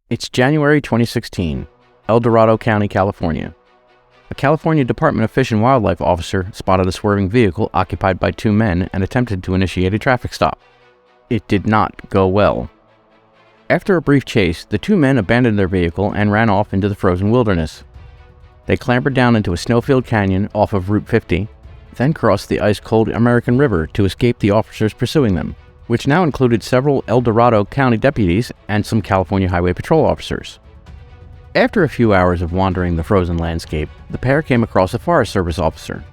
It's January 2016, Dorado County, California. A California Department of Fish and Wildlife officer spotted a swerving vehicle occupied by two men and attempted to initiate a traffic stop. It did not go well. After a brief chase, the two men abandoned their vehicle and ran off into the frozen wilderness. They clambered down into a snow-filled canyon off of Route 50, then crossed the ice-cold American River to escape the officers pursuing them, which now included several Dorado County deputies and some California Highway Patrol officers. After a few hours of wandering the frozen landscape, the pair came across a Forest Service officer.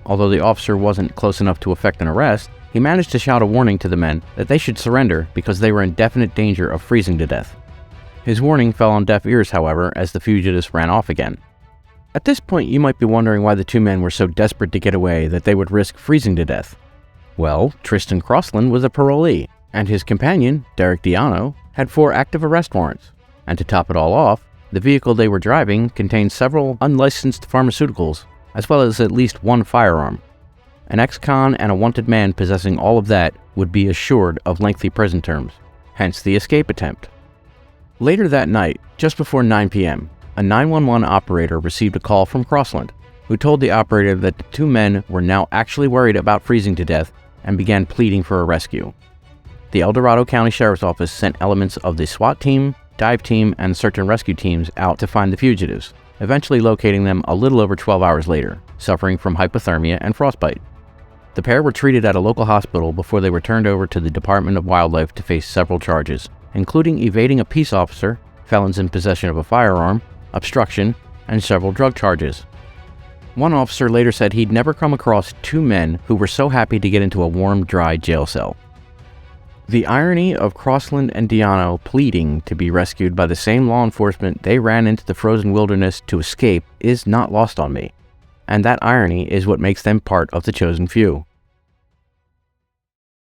Although the officer wasn't close enough to effect an arrest, he managed to shout a warning to the men that they should surrender because they were in definite danger of freezing to death. His warning fell on deaf ears, however, as the fugitives ran off again. At this point, you might be wondering why the two men were so desperate to get away that they would risk freezing to death. Well, Triston Crossland was a parolee, and his companion, Derrick Dionno, had 4 active arrest warrants. And to top it all off, the vehicle they were driving contained several unlicensed pharmaceuticals, as well as at least 1 firearm. An ex-con and a wanted man possessing all of that would be assured of lengthy prison terms, hence the escape attempt. Later that night, just before 9 p.m., a 911 operator received a call from Crossland, who told the operator that the two men were now actually worried about freezing to death and began pleading for a rescue. The Dorado County Sheriff's Office sent elements of the SWAT team, dive team, and search and rescue teams out to find the fugitives, eventually locating them a little over 12 hours later, suffering from hypothermia and frostbite. The pair were treated at a local hospital before they were turned over to the Department of Wildlife to face several charges, including evading a peace officer, felons in possession of a firearm, obstruction, and several drug charges. One officer later said he'd never come across two men who were so happy to get into a warm, dry jail cell. The irony of Crossland and Dionno pleading to be rescued by the same law enforcement they ran into the frozen wilderness to escape is not lost on me, and that irony is what makes them part of the chosen few.